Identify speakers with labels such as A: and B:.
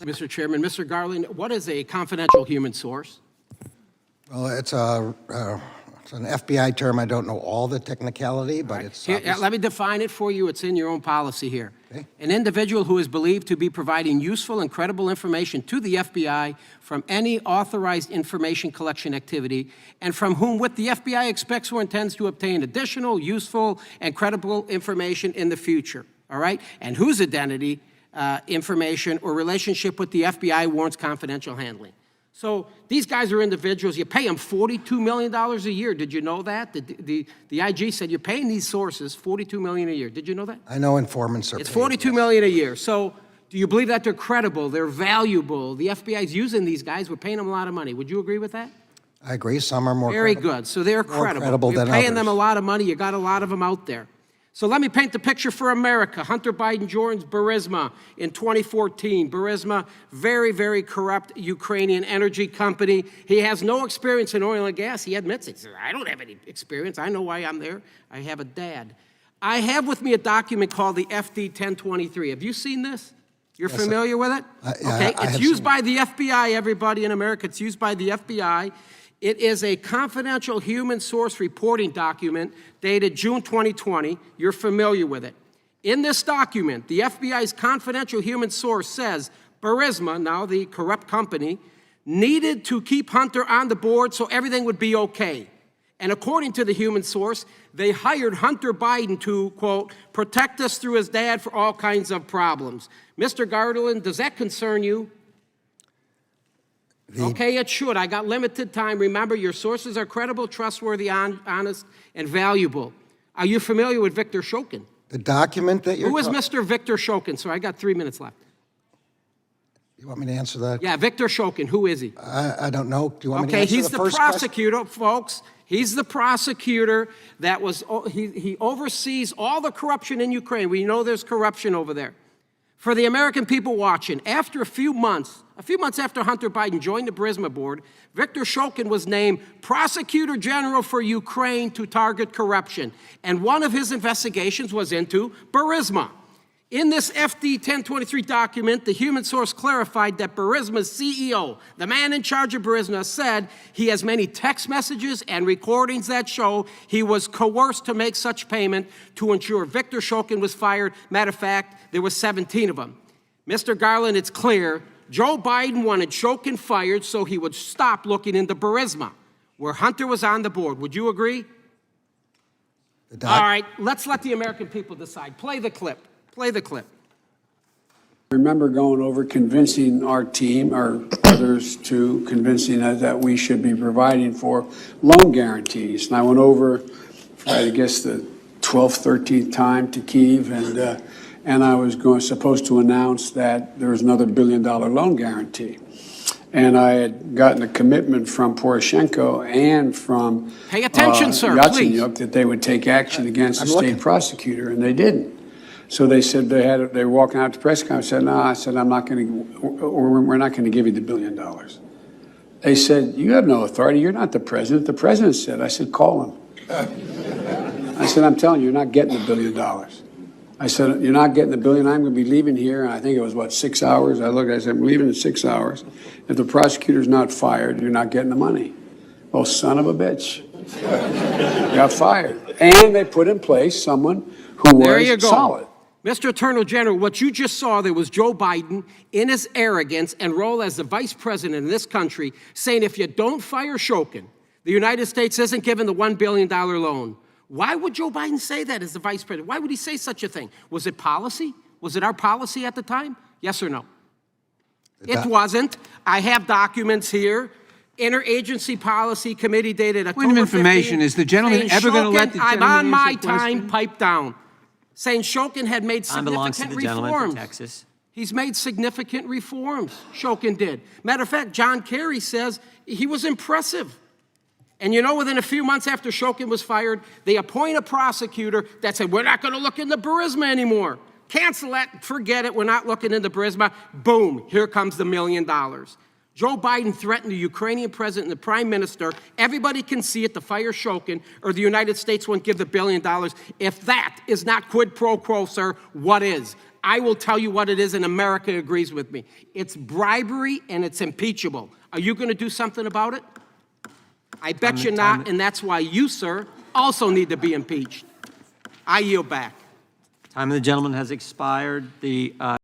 A: Mr. Chairman, Mr. Garland, what is a confidential human source?
B: Well, it's an FBI term. I don't know all the technicality, but it's
A: Here, let me define it for you. It's in your own policy here.
B: Okay.
A: An individual who is believed to be providing useful and credible information to the FBI from any authorized information collection activity, and from whom with the FBI expects or intends to obtain additional, useful, and credible information in the future, all right? And whose identity, information, or relationship with the FBI warrants confidential handling. So these guys are individuals. You pay them $42 million a year. Did you know that? The IG said you're paying these sources $42 million a year. Did you know that?
B: I know informants are
A: It's
B: paid,
A: $42 million a year. So do you believe that they're credible, they're valuable? The FBI is using these guys. We're paying them a lot of money. Would you agree with that?
B: I agree. Some are more
A: Very
B: credible.
A: good. So they're
B: more
A: credible. You're
B: than
A: paying
B: others.
A: them a lot of money. You got a lot of them out there. So let me paint the picture for America. Hunter Biden joins Burisma in 2014. Burisma, very, very corrupt Ukrainian energy company. He has no experience in oil and gas. He admits it. He says, I don't have any experience. I know why I'm there. I have a dad. I have with me a document called the FD 1023. Have you seen this? You're familiar with it?
B: Yeah,
A: okay,
B: I
A: it's
B: have
A: used
B: seen
A: by the FBI, everybody in America. It's used by the FBI. It is a confidential human source reporting document dated June 2020. You're familiar with it. In this document, the FBI's confidential human source says Burisma, now the corrupt company, needed to keep Hunter on the board so everything would be okay. And according to the human source, they hired Hunter Biden to, quote, protect us through his dad for all kinds of problems. Mr. Garland, does that concern you? Okay, it should. I got limited time. Remember, your sources are credible, trustworthy, honest, and valuable. Are you familiar with Viktor Shokin?
B: The document that you're...
A: Who is Mr. Viktor Shokin? So I got 3 minutes left.
B: You want me to answer that?
A: Yeah, Viktor Shokin. Who is he?
B: I don't know. Do you want me to
A: Okay,
B: answer
A: he's
B: the
A: the
B: first
A: prosecutor, folks. He's the prosecutor that was, he oversees all the corruption in Ukraine. We know there's corruption over there. For the American people watching, after a few months after Hunter Biden joined the Burisma board, Viktor Shokin was named Prosecutor General for Ukraine to target corruption. And one of his investigations was into Burisma. In this FD 1023 document, the human source clarified that Burisma's CEO, the man in charge of Burisma, said he has many text messages and recordings that show he was coerced to make such payment to ensure Viktor Shokin was fired. Matter of fact, there were 17 of them. Mr. Garland, it's clear, Joe Biden wanted Shokin fired so he would stop looking into Burisma, where Hunter was on the board. Would you agree? All right, let's let the American people decide. Play the clip. Play the clip.
C: I remember going over convincing our team, or others too, convincing us that we should be providing for loan guarantees. And I went over for, I guess, the 12th, 13th time to Kyiv, and I was supposed to announce that there was another $1 billion loan guarantee. And I had gotten a commitment from Poroshenko and from
A: Pay attention, sir,
C: Yatsenyuk that they would take action against the state prosecutor, and they didn't. So they said they were walking out to press conference. I said, no, I said, I'm not going to, or we're not going to give you the $1 billion. They said, you have no authority. You're not the president. The president said. I said, call him. I said, I'm telling you, you're not getting the $1 billion. I said, you're not getting the $1 billion. I'm going to be leaving here. And I think it was, what, 6 hours? I looked, I said, I'm leaving in 6 hours. If the prosecutor's not fired, you're not getting the money. Well, son of a bitch. Got fired. And they put in place someone who was solid.
A: Mr. Attorney General, what you just saw there was Joe Biden in his arrogance and role as the vice president in this country saying if you don't fire Shokin, the United States isn't given the $1 billion loan. Why would Joe Biden say that as the vice president? Why would he say such a thing? Was it policy? Was it our policy at the time? Yes or no? It wasn't. I have documents here. Interagency Policy Committee dated October 15th.
D: Point of information, is the gentleman ever going to let the
A: I'm
D: gentleman
A: on my
D: answer question?
A: time, pipe down. Saying Shokin had made significant reforms.
D: Texas.
A: He's made significant reforms, Shokin did. Matter of fact, John Kerry says he was impressive. And you know, within a few months after Shokin was fired, they appoint a prosecutor that said, we're not going to look into Burisma anymore. Cancel that, forget it, we're not looking into Burisma. Boom, here comes the $1 million. Joe Biden threatened the Ukrainian president and the prime minister. Everybody can see it, to fire Shokin, or the United States won't give the $1 billion. If that is not quid pro quo, sir, what is? I will tell you what it is, and America agrees with me. It's bribery, and it's impeachable. Are you going to do something about it? I bet you not, and that's why you, sir, also need to be impeached. I yield back.
E: Time of the gentleman has expired. The